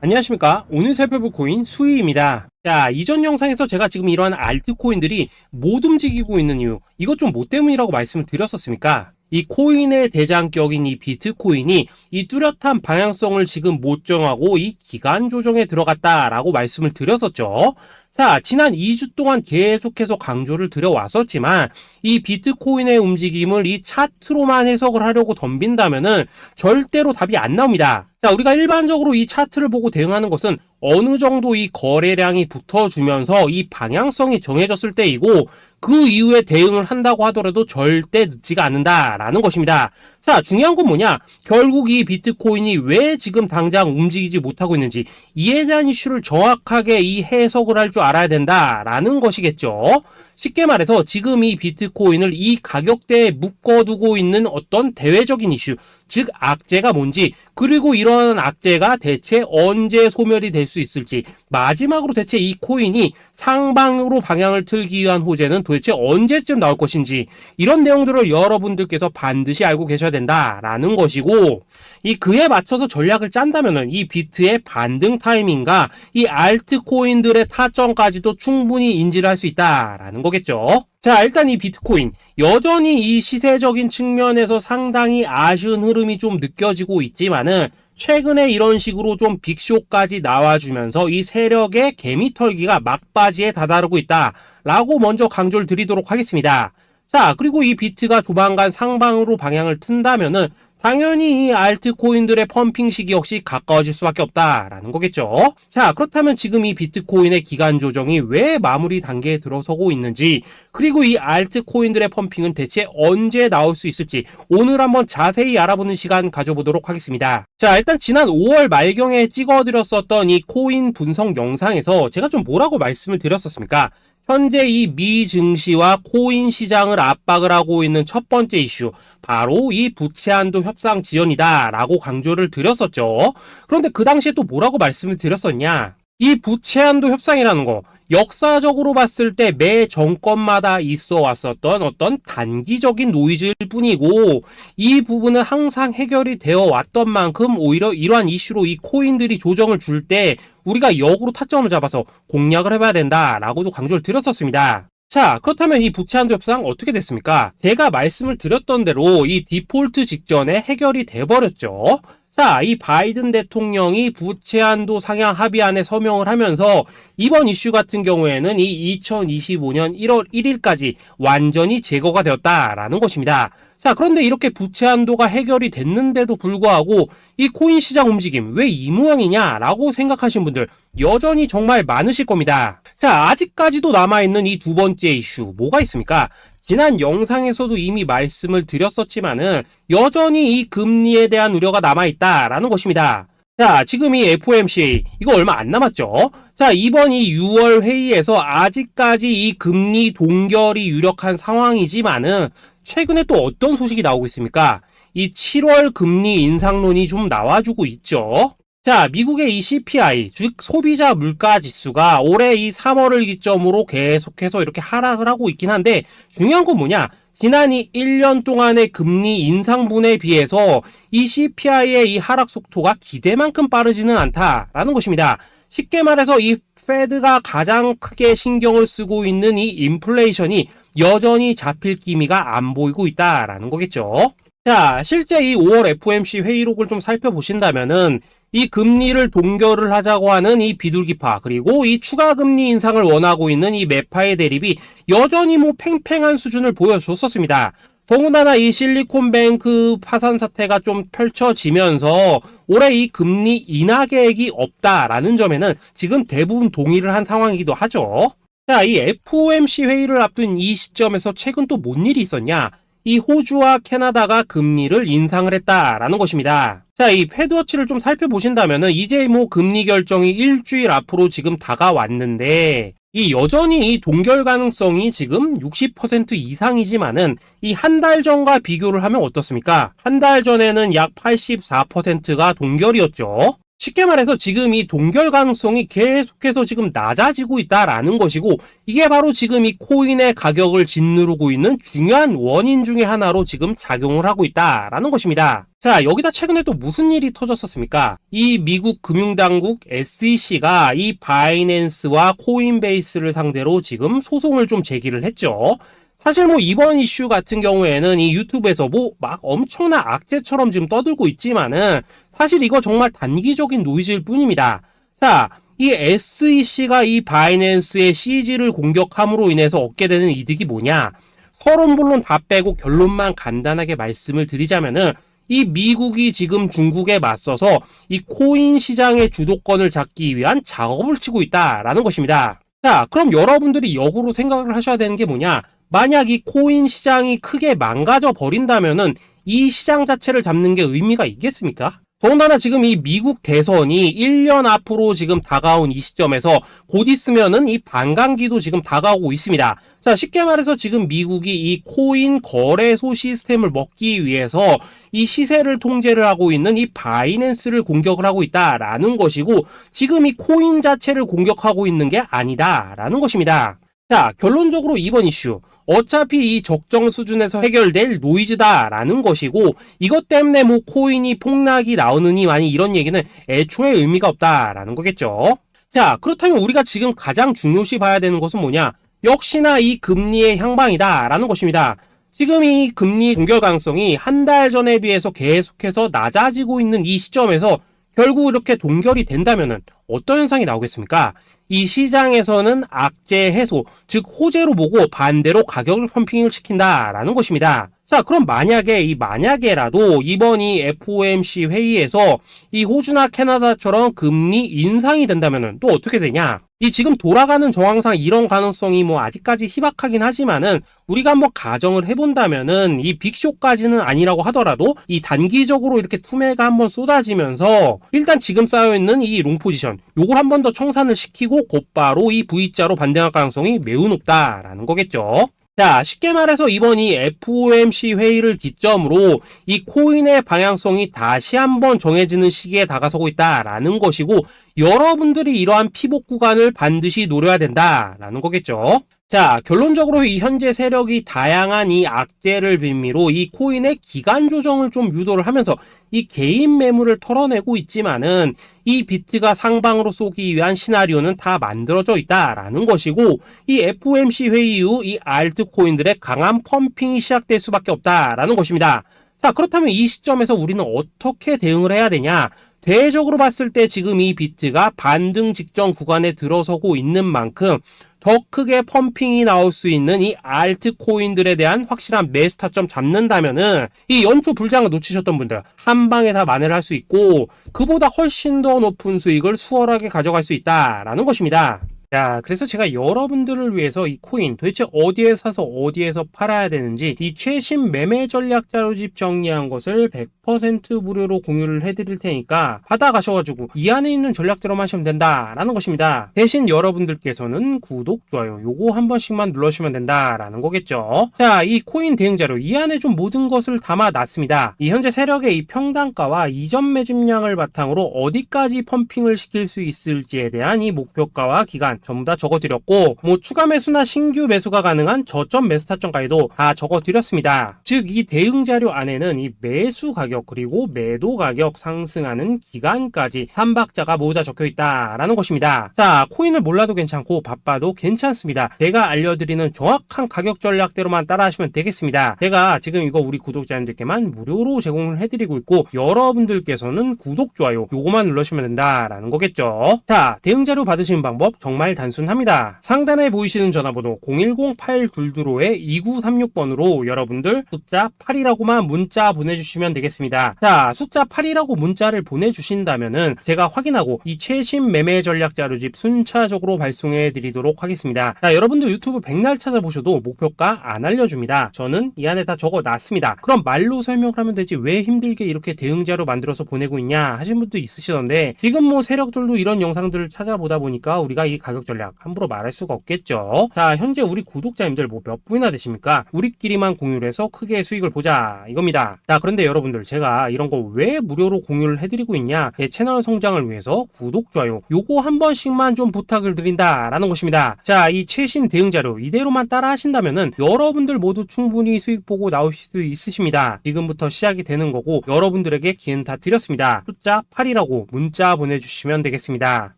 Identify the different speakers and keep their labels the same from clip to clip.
Speaker 1: 안녕하십니까. 오늘 살펴볼 코인 수희입니다. 자, 이전 영상에서 제가 지금 이러한 알트코인들이 못 움직이고 있는 이유, 이것 좀 뭐 때문이라고 말씀을 드렸었습니까? 이 코인의 대장격인 이 비트코인이 이 뚜렷한 방향성을 지금 못 정하고 이 기간 조정에 들어갔다라고 말씀을 드렸었죠. 자, 지난 2주 동안 계속해서 강조를 드려왔었지만 이 비트코인의 움직임을 이 차트로만 해석을 하려고 덤빈다면은 절대로 답이 안 나옵니다. 자, 우리가 일반적으로 이 차트를 보고 대응하는 것은 어느 정도 이 거래량이 붙어주면서 이 방향성이 정해졌을 때이고, 그 이후에 대응을 한다고 하더라도 절대 늦지가 않는다라는 것입니다. 자, 중요한 건 뭐냐? 결국 이 비트코인이 왜 지금 당장 움직이지 못하고 있는지, 이에 대한 이슈를 정확하게 이 해석을 할 줄 알아야 된다라는 것이겠죠. 쉽게 말해서 지금 이 비트코인을 이 가격대에 묶어두고 있는 어떤 대외적인 이슈, 즉 악재가 뭔지, 그리고 이런 악재가 대체 언제 소멸이 될 수 있을지, 마지막으로 대체 이 코인이 상방으로 방향을 틀기 위한 호재는 도대체 언제쯤 나올 것인지, 이런 내용들을 여러분들께서 반드시 알고 계셔야 된다라는 것이고, 이 그에 맞춰서 전략을 짠다면은 이 비트의 반등 타이밍과 이 알트코인들의 타점까지도 충분히 인지를 할 수 있다라는 거겠죠. 자, 일단 이 비트코인 여전히 이 시세적인 측면에서 상당히 아쉬운 흐름이 좀 느껴지고 있지만은, 최근에 이런 식으로 좀 빅쇼까지 나와주면서 이 세력의 개미털기가 막바지에 다다르고 있다라고 먼저 강조를 드리도록 하겠습니다. 자, 그리고 이 비트가 조만간 상방으로 방향을 튼다면은 당연히 이 알트코인들의 펌핑 시기 역시 가까워질 수밖에 없다라는 거겠죠. 자, 그렇다면 지금 이 비트코인의 기간 조정이 왜 마무리 단계에 들어서고 있는지, 그리고 이 알트코인들의 펌핑은 대체 언제 나올 수 있을지 오늘 한번 자세히 알아보는 시간 가져보도록 하겠습니다. 자, 일단 지난 5월 말경에 찍어드렸었던 이 코인 분석 영상에서 제가 좀 뭐라고 말씀을 드렸었습니까? 현재 이 미 증시와 코인 시장을 압박을 하고 있는 첫 번째 이슈, 바로 이 부채 한도 협상 지연이다 라고 강조를 드렸었죠. 그런데 그 당시에 또 뭐라고 말씀을 드렸었냐? 이 부채 한도 협상이라는 거, 역사적으로 봤을 때 매 정권마다 있어 왔었던 어떤 단기적인 노이즈일 뿐이고, 이 부분은 항상 해결이 되어 왔던 만큼 오히려 이러한 이슈로 이 코인들이 조정을 줄 때 우리가 역으로 타점을 잡아서 공략을 해봐야 된다라고도 강조를 드렸었습니다. 자, 그렇다면 이 부채 한도 협상 어떻게 됐습니까? 제가 말씀을 드렸던 대로 이 디폴트 직전에 해결이 돼버렸죠. 자, 이 바이든 대통령이 부채 한도 상향 합의안에 서명을 하면서 이번 이슈 같은 경우에는 이 2025년 1월 1일까지 완전히 제거가 되었다라는 것입니다. 자, 그런데 이렇게 부채 한도가 해결이 됐는데도 불구하고 이 코인 시장 움직임 왜 이 모양이냐라고 생각하시는 분들 여전히 정말 많으실 겁니다. 자, 아직까지도 남아있는 이 두 번째 이슈 뭐가 있습니까? 지난 영상에서도 이미 말씀을 드렸었지만은 여전히 이 금리에 대한 우려가 남아있다라는 것입니다. 자, 지금 이 FOMC 이거 얼마 안 남았죠? 자, 이번 이 6월 회의에서 아직까지 이 금리 동결이 유력한 상황이지만은 최근에 또 어떤 소식이 나오고 있습니까? 이 7월 금리 인상론이 좀 나와주고 있죠. 자, 미국의 이 CPI, 즉 소비자 물가 지수가 올해 이 3월을 기점으로 계속해서 이렇게 하락을 하고 있긴 한데, 중요한 건 뭐냐? 지난 이 1년 동안의 금리 인상분에 비해서 이 CPI의 이 하락 속도가 기대만큼 빠르지는 않다라는 것입니다. 쉽게 말해서 이 페드가 가장 크게 신경을 쓰고 있는 이 인플레이션이 여전히 잡힐 기미가 안 보이고 있다라는 거겠죠. 자, 실제 이 5월 FOMC 회의록을 좀 살펴보신다면은 이 금리를 동결을 하자고 하는 이 비둘기파, 그리고 이 추가 금리 인상을 원하고 있는 이 매파의 대립이 여전히 뭐 팽팽한 수준을 보여줬었습니다. 더군다나 이 실리콘뱅크 파산 사태가 좀 펼쳐지면서 올해 이 금리 인하 계획이 없다라는 점에는 지금 대부분 동의를 한 상황이기도 하죠. 자, 이 FOMC 회의를 앞둔 이 시점에서 최근 또 뭔 일이 있었냐? 이 호주와 캐나다가 금리를 인상을 했다라는 것입니다. 자, 이 패드워치를 좀 살펴보신다면은 이제 뭐 금리 결정이 일주일 앞으로 지금 다가왔는데, 이 여전히 이 동결 가능성이 지금 60% 이상이지만은 이 한 달 전과 비교를 하면 어떻습니까? 한 달 전에는 약 84%가 동결이었죠. 쉽게 말해서 지금 이 동결 가능성이 계속해서 지금 낮아지고 있다라는 것이고, 이게 바로 지금 이 코인의 가격을 짓누르고 있는 중요한 원인 중에 하나로 지금 작용을 하고 있다라는 것입니다. 자, 여기다 최근에 또 무슨 일이 터졌었습니까? 이 미국 금융당국 SEC가 이 바이낸스와 코인베이스를 상대로 지금 소송을 좀 제기를 했죠. 사실 뭐 이번 이슈 같은 경우에는 이 유튜브에서 뭐 막 엄청난 악재처럼 지금 떠들고 있지만은 사실 이거 정말 단기적인 노이즈일 뿐입니다. 자, 이 SEC가 이 바이낸스의 CG를 공격함으로 인해서 얻게 되는 이득이 뭐냐? 서론본론 다 빼고 결론만 간단하게 말씀을 드리자면은, 이 미국이 지금 중국에 맞서서 이 코인 시장의 주도권을 잡기 위한 작업을 치고 있다라는 것입니다. 자, 그럼 여러분들이 역으로 생각을 하셔야 되는 게 뭐냐? 만약 이 코인 시장이 크게 망가져 버린다면은 이 시장 자체를 잡는 게 의미가 있겠습니까? 더군다나 지금 이 미국 대선이 1년 앞으로 지금 다가온 이 시점에서 곧 있으면은 이 반감기도 지금 다가오고 있습니다. 자, 쉽게 말해서 지금 미국이 이 코인 거래소 시스템을 먹기 위해서 이 시세를 통제를 하고 있는 이 바이낸스를 공격을 하고 있다라는 것이고, 지금 이 코인 자체를 공격하고 있는 게 아니다라는 것입니다. 자, 결론적으로 이번 이슈, 어차피 이 적정 수준에서 해결될 노이즈다라는 것이고, 이것 때문에 뭐 코인이 폭락이 나오느니 많이 이런 얘기는 애초에 의미가 없다라는 거겠죠. 자, 그렇다면 우리가 지금 가장 중요시 봐야 되는 것은 뭐냐? 역시나 이 금리의 향방이다라는 것입니다. 지금 이 금리 동결 가능성이 한 달 전에 비해서 계속해서 낮아지고 있는 이 시점에서 결국 이렇게 동결이 된다면은 어떤 현상이 나오겠습니까? 이 시장에서는 악재 해소, 즉 호재로 보고 반대로 가격을 펌핑을 시킨다라는 것입니다. 자, 그럼 만약에라도 이번 이 FOMC 회의에서 이 호주나 캐나다처럼 금리 인상이 된다면은 또 어떻게 되냐? 이 지금 돌아가는 정황상 이런 가능성이 뭐 아직까지 희박하긴 하지만은, 우리가 한번 가정을 해본다면은 이 빅쇼까지는 아니라고 하더라도 이 단기적으로 이렇게 투매가 한번 쏟아지면서 일단 지금 쌓여있는 이 롱 포지션, 요걸 한 번 더 청산을 시키고 곧바로 이 V자로 반등할 가능성이 매우 높다라는 거겠죠. 자, 쉽게 말해서 이번 이 FOMC 회의를 기점으로 이 코인의 방향성이 다시 한번 정해지는 시기에 다가서고 있다라는 것이고, 여러분들이 이러한 피복 구간을 반드시 노려야 된다라는 거겠죠. 자, 결론적으로 이 현재 세력이 다양한 이 악재를 빌미로 이 코인의 기간 조정을 좀 유도를 하면서 이 개인 매물을 털어내고 있지만은, 이 비트가 상방으로 쏘기 위한 시나리오는 다 만들어져 있다라는 것이고, 이 FOMC 회의 이후 이 알트코인들의 강한 펌핑이 시작될 수밖에 없다라는 것입니다. 자, 그렇다면 이 시점에서 우리는 어떻게 대응을 해야 되냐? 대외적으로 봤을 때 지금 이 비트가 반등 직전 구간에 들어서고 있는 만큼 더 크게 펌핑이 나올 수 있는 이 알트코인들에 대한 확실한 매수 타점 잡는다면은 이 연초 불장을 놓치셨던 분들 한 방에 다 만회를 할 수 있고, 그보다 훨씬 더 높은 수익을 수월하게 가져갈 수 있다라는 것입니다. 자, 그래서 제가 여러분들을 위해서 이 코인 도대체 어디에 사서 어디에서 팔아야 되는지 이 최신 매매 전략 자료집 정리한 것을 100% 무료로 공유를 해드릴 테니까 받아가셔가지고 이 안에 있는 전략대로만 하시면 된다라는 것입니다. 대신 여러분들께서는 구독, 좋아요 요거 한 번씩만 눌러주시면 된다라는 거겠죠. 자, 이 코인 대응 자료 이 안에 좀 모든 것을 담아놨습니다. 이 현재 세력의 이 평단가와 이전 매집량을 바탕으로 어디까지 펌핑을 시킬 수 있을지에 대한 이 목표가와 기간 전부 다 적어드렸고, 뭐 추가 매수나 신규 매수가 가능한 저점 매수 타점까지도 다 적어드렸습니다. 즉 이 대응 자료 안에는 이 매수 가격 그리고 매도 가격 상승하는 기간까지 3박자가 모두 다 적혀있다라는 것입니다. 자, 코인을 몰라도 괜찮고 바빠도 괜찮습니다. 제가 알려드리는 정확한 가격 전략대로만 따라하시면 되겠습니다. 제가 지금 이거 우리 구독자님들께만 무료로 제공을 해드리고 있고, 여러분들께서는 구독, 좋아요 요거만 눌러주시면 된다라는 거겠죠. 자, 대응 자료 받으시는 방법 정말 단순합니다. 상단에 보이시는 전화번호 010-822-2936번으로 여러분들 숫자 8이라고만 문자 보내주시면 되겠습니다. 자, 숫자 8이라고 문자를 보내주신다면은 제가 확인하고 이 최신 매매 전략 자료집 순차적으로 발송해 드리도록 하겠습니다. 자, 여러분들 유튜브 백날 찾아보셔도 목표가 안 알려줍니다. 저는 이 안에 다 적어놨습니다. 그럼 말로 설명을 하면 되지 왜 힘들게 이렇게 대응 자료 만들어서 보내고 있냐 하신 분도 있으시던데, 지금 뭐 세력들도 이런 영상들을 찾아보다 보니까 우리가 이 가격 가격 전략 함부로 말할 수가 없겠죠. 자, 현재 우리 구독자님들 뭐 몇 분이나 되십니까? 우리끼리만 공유를 해서 크게 수익을 보자 이겁니다. 자, 그런데 여러분들 제가 이런 거 왜 무료로 공유를 해드리고 있냐? 제 채널 성장을 위해서 구독, 좋아요 요거 한 번씩만 좀 부탁을 드린다라는 것입니다. 자, 이 최신 대응 자료 이대로만 따라 하신다면은 여러분들 모두 충분히 수익 보고 나오실 수 있으십니다. 지금부터 시작이 되는 거고 여러분들에게 기회는 다 드렸습니다. 숫자 8이라고 문자 보내주시면 되겠습니다.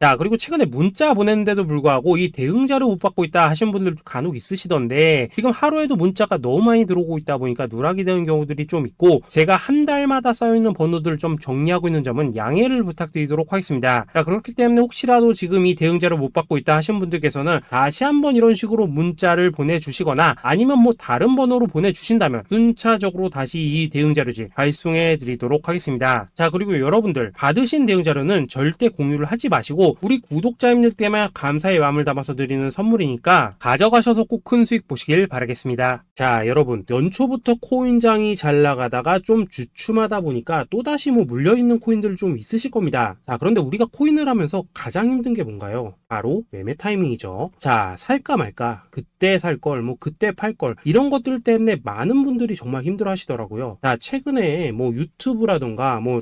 Speaker 1: 자, 그리고 최근에 문자 보냈는데도 불구하고 이 대응 자료 못 받고 있다 하신 분들 간혹 있으시던데 지금 하루에도 문자가 너무 많이 들어오고 있다 보니까 누락이 되는 경우들이 좀 있고 제가 한 달마다 쌓여있는 번호들을 좀 정리하고 있는 점은 양해를 부탁드리도록 하겠습니다. 자, 그렇기 때문에 혹시라도 지금 이 대응 자료 못 받고 있다 하신 분들께서는 다시 한번 이런 식으로 문자를 보내주시거나 아니면 뭐 다른 번호로 보내주신다면 순차적으로 다시 이 대응 자료지 발송해 드리도록 하겠습니다. 자, 그리고 여러분들 받으신 대응 자료는 절대 공유를 하지 마시고 우리 구독자님들 때문에 감사의 마음을 담아서 드리는 선물이니까 가져가셔서 꼭 큰 수익 보시길 바라겠습니다. 자, 여러분 연초부터 코인장이 잘 나가다가 좀 주춤하다 보니까 또다시 뭐 물려있는 코인들 좀 있으실 겁니다. 자, 그런데 우리가 코인을 하면서 가장 힘든 게 뭔가요? 바로 매매 타이밍이죠. 자, 살까 말까, 그때 살 걸, 뭐 그때 팔 걸, 이런 것들 때문에 많은 분들이 정말 힘들어 하시더라고요. 자, 최근에 뭐 유튜브라던가 뭐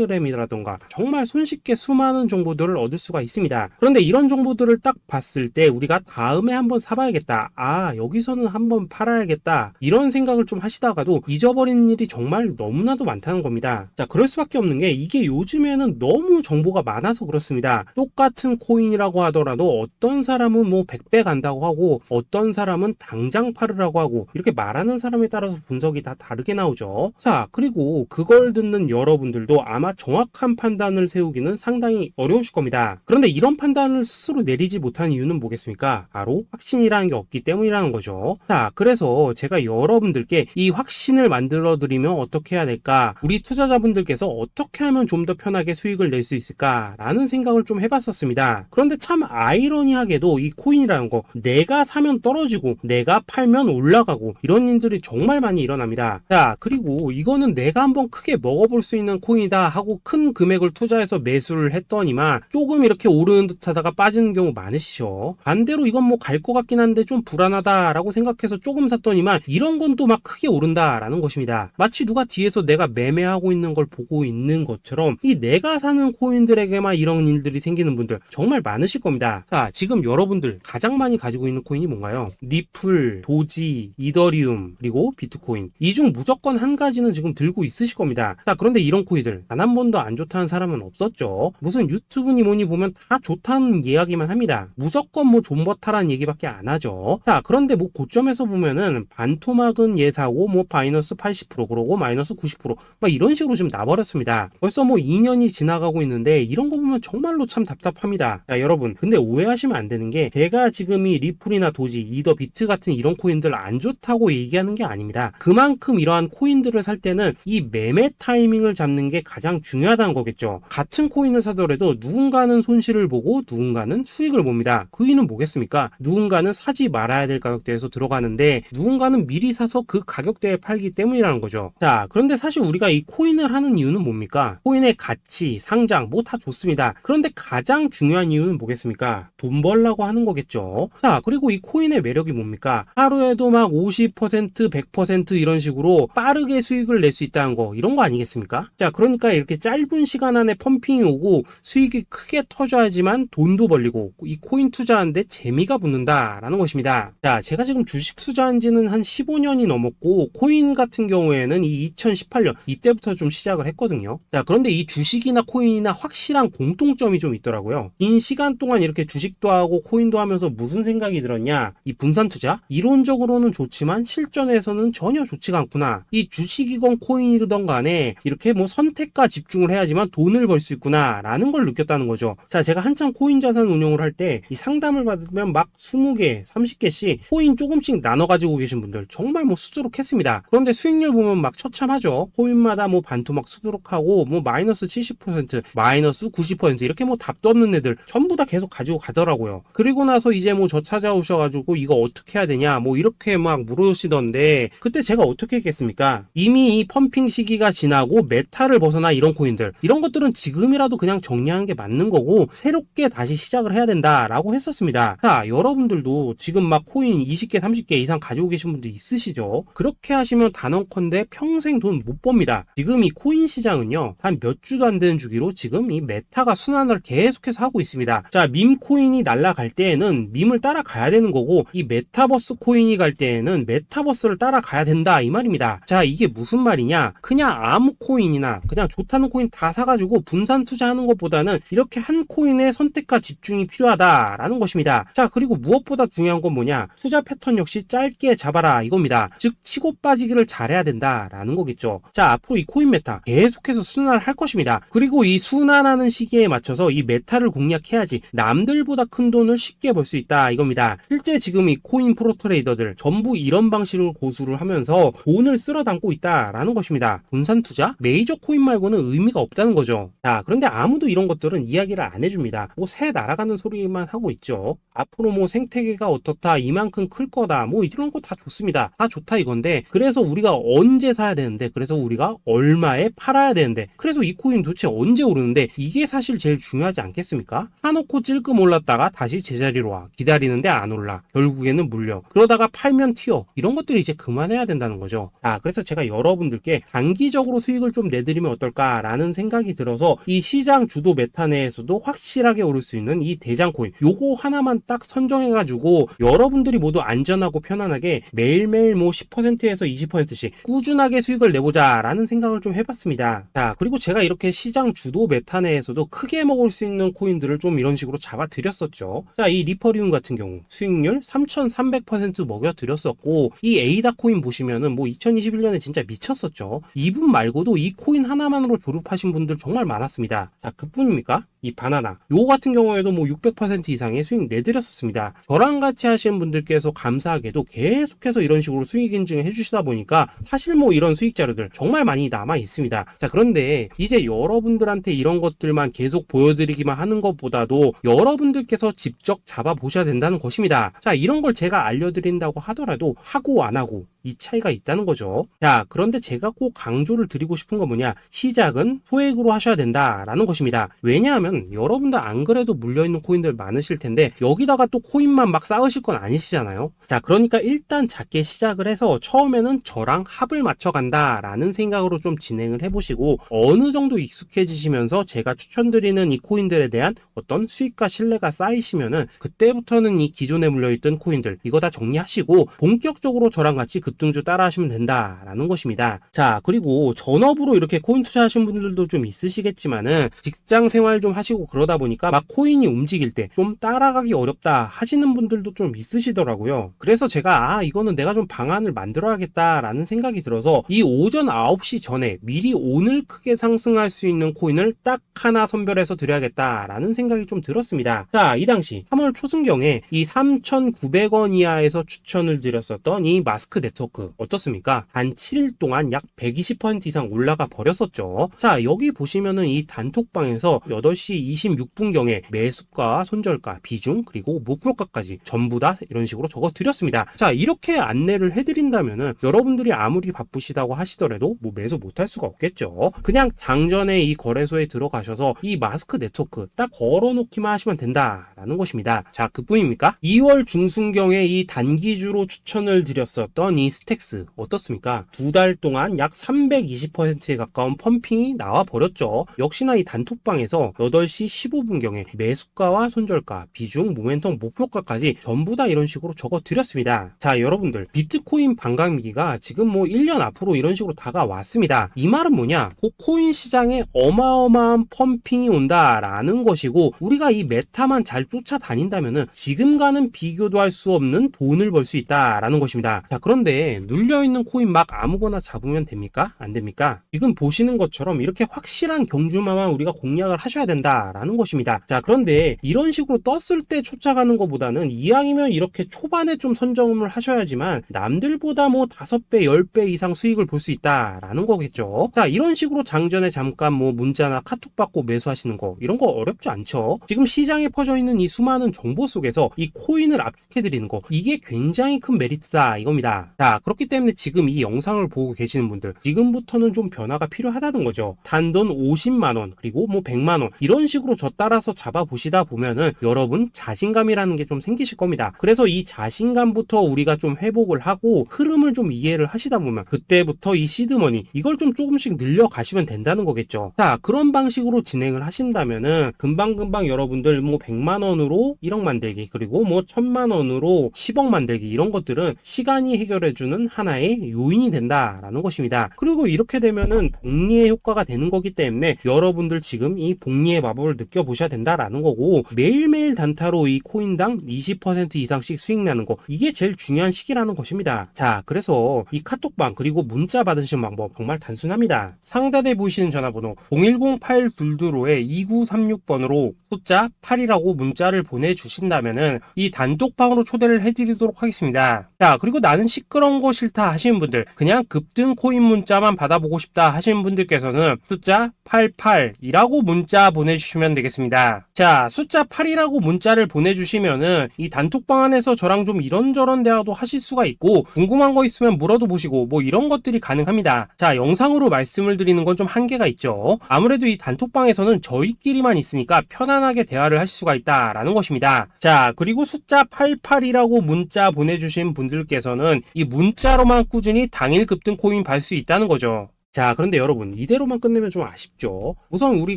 Speaker 1: 텔레그램이라던가 정말 손쉽게 수많은 정보들을 얻을 수가 있습니다. 그런데 이런 정보들을 딱 봤을 때 우리가 다음에 한번 사봐야겠다, 아 여기서는 한번 팔아야겠다, 이런 생각을 좀 하시다가도 잊어버리는 일이 정말 너무나도 많다는 겁니다. 자, 그럴 수밖에 없는 게 이게 요즘에는 너무 정보가 많아서 그렇습니다. 똑같은 코인이라고 하더라도 어떤 사람은 뭐 100배 간다고 하고 어떤 사람은 당장 팔으라고 하고 이렇게 말하는 사람에 따라서 분석이 다 다르게 나오죠. 자, 그리고 그걸 듣는 여러분들도 아마 정확한 판단을 세우기는 상당히 어려우실 겁니다. 그런데 이런 판단을 스스로 내리지 못한 이유는 뭐겠습니까? 바로 확신이라는 게 없기 때문이라는 거죠. 자, 그래서 제가 여러분들께 이 확신을 만들어 드리면 어떻게 해야 될까? 우리 투자자분들께서 어떻게 하면 좀 더 편하게 수익을 낼 수 있을까? 라는 생각을 좀 해봤었습니다. 그런데 참 아이러니하게도 이 코인이라는 거 내가 사면 떨어지고 내가 팔면 올라가고 이런 일들이 정말 많이 일어납니다. 자, 그리고 이거는 내가 한번 크게 먹어볼 수 있는 코인이다 하고 큰 금액을 투자해서 매수를 했더니만 조금 이렇게 오르는 듯 하다가 빠지는 경우 많으시죠. 반대로 이건 뭐 갈 것 같긴 한데 좀 불안하다라고 생각해서 조금 샀더니만 이런 건 또 막 크게 오른다라는 것입니다. 마치 누가 뒤에서 내가 매매하고 있는 걸 보고 있는 것처럼 이 내가 사는 코인들에게만 이런 일들이 생기는 분들 정말 많으실 겁니다. 자, 지금 여러분들 가장 많이 가지고 있는 코인이 뭔가요? 리플, 도지, 이더리움, 그리고 비트코인. 이 중 무조건 한 가지는 지금 들고 있으실 겁니다. 자, 그런데 이런 코인들 단 한 번도 안 좋다는 사람은 없었죠. 무슨 유튜브니 뭐니 보면 다 좋다는 이야기만 합니다. 무조건 뭐 존버타라는 얘기밖에 안 하죠. 자, 그런데 뭐 고점에서 보면은 반토막은 예사고 뭐 마이너스 80% 그러고 마이너스 90% 막 이런 식으로 지금 나버렸습니다. 벌써 뭐 2년이 지나가고 있는데 이런 거 보면 정말로 참 답답합니다. 자, 여러분 근데 오해하시면 안 되는 게 제가 지금 이 리플이나 도지, 이더, 비트 같은 이런 코인들 안 좋다고 얘기하는 게 아닙니다. 그만큼 이러한 코인들을 살 때는 이 매매 타이밍을 잡는 게 가장 중요하다는 거겠죠. 같은 코인을 사더라도 누군가는 손실을 보고 누군가는 수익을 봅니다. 그 이유는 뭐겠습니까? 누군가는 사지 말아야 될 가격대에서 들어가는데 누군가는 미리 사서 그 가격대에 팔기 때문이라는 거죠. 자, 그런데 사실 우리가 이 코인을 하는 이유는 뭡니까? 코인의 가치, 상장 뭐 다 좋습니다. 그런데 가장 중요한 이유는 뭐겠습니까? 돈 벌라고 하는 거겠죠. 자, 그리고 이 코인의 매력이 뭡니까? 하루에도 막 50%, 100% 이런 식으로 빠르게 수익을 낼 수 있다는 거, 이런 거 아니겠습니까? 자, 그러니까 이렇게 짧은 시간 안에 펌핑이 오고 수익이 크게 터져야지만 돈도 벌리고 이 코인 투자하는데 재미가 붙는다라는 것입니다. 자, 제가 지금 주식 투자한 지는 한 15년이 넘었고 코인 같은 경우에는 이 2018년 이때부터 좀 시작을 했거든요. 자, 그런데 이 주식이나 코인이나 확실한 공통점이 좀 있더라고요. 긴 시간 동안 이렇게 주식도 하고 코인도 하면서 무슨 생각이 들었냐? 이 분산 투자? 이론적으로는 좋지만 실전에서는 전혀 좋지가 않구나. 이 주식이건 코인이든 간에 이렇게 뭐 선택과 집중을 해야지만 돈을 벌 수 있구나 라는 걸 느꼈다는 거죠. 자, 제가 한참 코인 자산 운용을 할 때 이 상담을 받으면 막 20개, 30개씩 코인 조금씩 나눠 가지고 계신 분들 정말 뭐 수두룩했습니다. 그런데 수익률 보면 막 처참하죠. 코인마다 뭐 반토막 수두룩하고 뭐 마이너스 70%, 마이너스 90% 이렇게 뭐 답도 없는 애들 전부 다 계속 가지고 가더라고요. 그리고 나서 이제 뭐 저 찾아오셔가지고 이거 어떻게 해야 되냐 뭐 이렇게 막 물으시던데 그때 제가 어떻게 했겠습니까? 이미 이 펌핑 시기가 지나고 메타를 벗어나 이런 코인들 이런 것들은 지금이라도 그냥 정리하는 게 맞는 거고 새롭게 다시 시작을 해야 된다. 한다 라고 했었습니다. 자, 여러분들도 지금 막 코인 20개 30개 이상 가지고 계신 분들 있으시죠? 그렇게 하시면 단언컨대 평생 돈 못 법니다. 지금 이 코인 시장은요, 단 몇 주도 안 되는 주기로 지금 이 메타가 순환을 계속해서 하고 있습니다. 자, 밈 코인이 날아갈 때에는 밈을 따라가야 되는 거고, 이 메타버스 코인이 갈 때에는 메타버스를 따라가야 된다 이 말입니다. 자, 이게 무슨 말이냐? 그냥 아무 코인이나 그냥 좋다는 코인 다 사가지고 분산 투자하는 것보다는 이렇게 한 코인에 선택과 집중이 필요하다라는 것입니다. 자, 그리고 무엇보다 중요한 건 뭐냐? 투자 패턴 역시 짧게 잡아라 이겁니다. 즉 치고 빠지기를 잘해야 된다라는 거겠죠. 자, 앞으로 이 코인 메타 계속해서 순환을 할 것입니다. 그리고 이 순환하는 시기에 맞춰서 이 메타를 공략해야지 남들보다 큰 돈을 쉽게 벌 수 있다 이겁니다. 실제 지금 이 코인 프로 트레이더들 전부 이런 방식을 고수를 하면서 돈을 쓸어 담고 있다라는 것입니다. 분산 투자? 메이저 코인 말고는 의미가 없다는 거죠. 자, 그런데 아무도 이런 것들은 이야기를 안 해줍니다. 뭐 새 날아가는 소리만 하고 있죠. 앞으로 뭐 생태계가 어떻다, 이만큼 클 거다, 뭐 이런 거 다 좋습니다. 다 좋다 이건데, 그래서 우리가 언제 사야 되는데, 그래서 우리가 얼마에 팔아야 되는데, 그래서 이 코인 도대체 언제 오르는데, 이게 사실 제일 중요하지 않겠습니까? 사놓고 찔끔 올랐다가 다시 제자리로 와. 기다리는데 안 올라. 결국에는 물려. 그러다가 팔면 튀어. 이런 것들을 이제 그만해야 된다는 거죠. 자, 그래서 제가 여러분들께 단기적으로 수익을 좀 내드리면 어떨까라는 생각이 들어서 이 시장 주도 메타 내에서도 확실하게 오를 수 있는 이 대장 코인, 요거 하나만 딱 선정해가지고 여러분들이 모두 안전하고 편안하게 매일매일 뭐 10%에서 20%씩 꾸준하게 수익을 내보자 라는 생각을 좀 해봤습니다. 자, 그리고 제가 이렇게 시장 주도 메타 내에서도 크게 먹을 수 있는 코인들을 좀 이런 식으로 잡아드렸었죠. 자, 이 리퍼리움 같은 경우 수익률 3300% 먹여드렸었고, 이 에이다 코인 보시면은 뭐 2021년에 진짜 미쳤었죠. 이분 말고도 이 코인 하나만으로 졸업하신 분들 정말 많았습니다. 자, 그뿐입니까? 이 바나나 요거 같은 경우에도 뭐 600% 이상의 수익 내드렸었습니다. 저랑 같이 하시는 분들께서 감사하게도 계속해서 이런 식으로 수익 인증을 해주시다 보니까 사실 뭐 이런 수익 자료들 정말 많이 남아 있습니다. 자, 그런데 이제 여러분들한테 이런 것들만 계속 보여드리기만 하는 것보다도 여러분들께서 직접 잡아보셔야 된다는 것입니다. 자, 이런 걸 제가 알려드린다고 하더라도 하고 안 하고 이 차이가 있다는 거죠. 자, 그런데 제가 꼭 강조를 드리고 싶은 건 뭐냐? 시작은 소액으로 하셔야 된다라는 것입니다. 왜냐하면 여러분들 안 그래도 물려있는 코인들 많으실 텐데 여기다가 또 코인만 막 쌓으실 건 아니시잖아요. 자, 그러니까 일단 작게 시작을 해서 처음에는 저랑 합을 맞춰간다라는 생각으로 좀 진행을 해보시고, 어느 정도 익숙해지시면서 제가 추천드리는 이 코인들에 대한 어떤 수익과 신뢰가 쌓이시면은 그때부터는 이 기존에 물려있던 코인들 이거 다 정리하시고 본격적으로 저랑 같이 급등주 따라 하시면 된다라는 것입니다. 자, 그리고 전업으로 이렇게 코인 투자하시는 분들도 좀 있으시겠지만은 직장 생활 좀 하시고 그러다 보니까 막 코인이 움직일 때 좀 따라가기 어렵다 하시는 분들도 좀 있으시더라고요. 그래서 제가 이거는 내가 좀 방안을 만들어야겠다라는 생각이 들어서 이 오전 9시 전에 미리 오늘 크게 상승할 수 있는 코인을 딱 하나 선별해서 드려야겠다라는 생각이 좀 들었습니다. 자, 이 당시 3월 초순경에 이 3,900원 이하에서 추천을 드렸었던 이 마스크 네트워크 어떻습니까? 단 7일 동안 약 120% 이상 올라가 버렸었죠. 자, 여기 보시면은 이 단톡방에서 8시 26분경에 매수가, 손절가, 비중, 그리고 목표가까지 전부 다 이런 식으로 적어 드렸습니다. 자, 이렇게 안내를 해드린다면은 여러분들이 아무리 바쁘시다고 하시더라도 뭐 매수 못할 수가 없겠죠. 그냥 장전에 이 거래소에 들어가셔서 이 마스크 네트워크 딱 걸어놓기만 하시면 된다라는 것입니다. 자, 그뿐입니까? 2월 중순경에 이 단기주로 추천을 드렸었던 이 스택스 어떻습니까? 2달 동안 약 320%에 가까운 펌핑이 나와 버렸죠. 역시나 이 단톡방에서 8시 15분경에 매수가와 손절가, 비중, 모멘텀, 목표가까지 전부 다 이런 식으로 적어 드렸습니다. 자, 여러분들 비트코인 반감기가 지금 뭐 1년 앞으로 이런 식으로 다가왔습니다. 이 말은 뭐냐? 코인 시장에 어마어마한 펌핑이 온다라는 것이고, 우리가 이 메타만 잘 쫓아다닌다면은 지금과는 비교도 할 수 없는 돈을 벌 수 있다라는 것입니다. 자, 그런데 눌려있는 코인 막 아무거나 잡으면 됩니까? 안 됩니까? 지금 보시는 것처럼 이렇게 확실한 경주마만 우리가 공략을 하셔야 된다라는 것입니다. 자, 그런데 이런 식으로 떴을 때 쫓아가는 것보다는 이왕이면 이렇게 초반에 좀 선점을 하셔야지만 남들보다 뭐 5배, 10배 이상 수익을 볼 수 있다라는 거겠죠. 자, 이런 식으로 장전에 잠깐 뭐 문자나 카톡 받고 매수하시는 거 이런 거 어렵지 않죠. 지금 시장에 퍼져 있는 이 수많은 정보 속에서 이 코인을 압축해 드리는 거, 이게 굉장히 큰 메리트다 이겁니다. 자, 그렇기 때문에 지금 이 영상을 보고 계시는 분들 지금부터는 좀 변화가 필요하다는 거죠. 단돈 50만원 그리고 뭐 100만원 이런 식으로 저 따라서 잡아보시다 보면 하시면은 여러분 자신감이라는 게 좀 생기실 겁니다. 그래서 이 자신감부터 우리가 좀 회복을 하고 흐름을 좀 이해를 하시다 보면 그때부터 이 시드머니 이걸 좀 조금씩 늘려가시면 된다는 거겠죠. 자, 그런 방식으로 진행을 하신다면은 금방금방 여러분들 뭐 100만원으로 1억 만들기, 그리고 뭐 1000만원으로 10억 만들기, 이런 것들은 시간이 해결해주는 하나의 요인이 된다라는 것입니다. 그리고 이렇게 되면은 복리의 효과가 되는 거기 때문에 여러분들 지금 이 복리의 마법을 느껴보셔야 된다라는 거고, 매일매일 단타로 이 코인당 20% 이상씩 수익 나는 거, 이게 제일 중요한 시기라는 것입니다. 자, 그래서 이 카톡방 그리고 문자 받으시는 방법 정말 단순합니다. 상단에 보이시는 전화번호 010-822-2936번으로 숫자 8이라고 문자를 보내주신다면은 이 단톡방으로 초대를 해드리도록 하겠습니다. 자, 그리고 나는 시끄러운 거 싫다 하시는 분들, 그냥 급등 코인 문자만 받아보고 싶다 하시는 분들께서는 숫자 88이라고 문자 보내주시면 되겠습니다. 자, 숫자 8이라고 문자를 보내주시면은 이 단톡방 안에서 저랑 좀 이런저런 대화도 하실 수가 있고, 궁금한 거 있으면 물어도 보시고 뭐 이런 것들이 가능합니다. 자, 영상으로 말씀을 드리는 건 좀 한계가 있죠. 아무래도 이 단톡방에서는 저희끼리만 있으니까 편안하게 대화를 하실 수가 있다라는 것입니다. 자, 그리고 숫자 88이라고 문자 보내주신 분들께서는 이 문자로만 꾸준히 당일 급등 코인 받을 수 있다는 거죠. 자, 그런데 여러분, 이대로만 끝내면 좀 아쉽죠. 우선 우리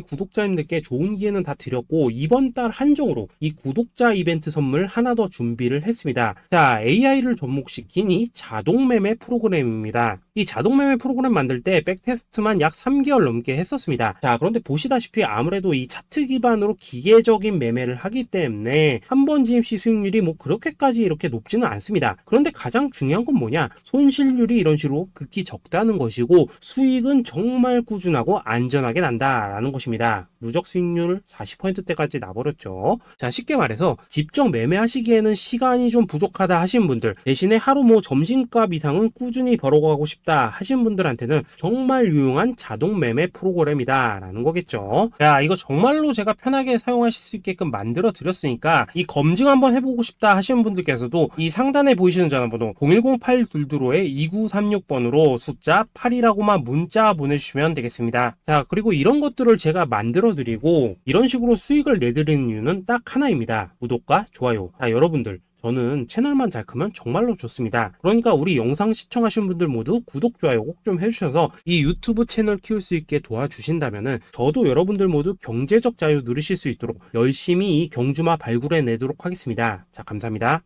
Speaker 1: 구독자님들께 좋은 기회는 다 드렸고, 이번 달 한정으로 이 구독자 이벤트 선물 하나 더 준비를 했습니다. 자, AI를 접목시킨 이 자동매매 프로그램입니다. 이 자동매매 프로그램 만들 때 백테스트만 약 3개월 넘게 했었습니다. 자, 그런데 보시다시피 아무래도 이 차트 기반으로 기계적인 매매를 하기 때문에 한 번 진입 시 수익률이 뭐 그렇게까지 이렇게 높지는 않습니다. 그런데 가장 중요한 건 뭐냐? 손실률이 이런 식으로 극히 적다는 것이고, 수익은 정말 꾸준하고 안전하게 난다라는 것입니다. 누적 수익률 40%대까지 나버렸죠. 자, 쉽게 말해서 직접 매매하시기에는 시간이 좀 부족하다 하시는 분들, 대신에 하루 뭐 점심값 이상은 꾸준히 벌어가고 싶다 하시는 분들한테는 정말 유용한 자동 매매 프로그램이다 라는 거겠죠. 자, 이거 정말로 제가 편하게 사용하실 수 있게끔 만들어 드렸으니까 이 검증 한번 해보고 싶다 하시는 분들께서도 이 상단에 보이시는 전화번호 010-822-2936번으로 숫자 8이라고만 문자 보내주시면 되겠습니다. 자, 그리고 이런 것들을 제가 만들어 드리고 이런 식으로 수익을 내드리는 이유는 딱 하나입니다. 구독과 좋아요. 자, 여러분들, 저는 채널만 잘 크면 정말로 좋습니다. 그러니까 우리 영상 시청하신 분들 모두 구독, 좋아요 꼭 좀 해주셔서 이 유튜브 채널 키울 수 있게 도와주신다면은 저도 여러분들 모두 경제적 자유 누리실 수 있도록 열심히 이 경주마 발굴해 내도록 하겠습니다. 자, 감사합니다.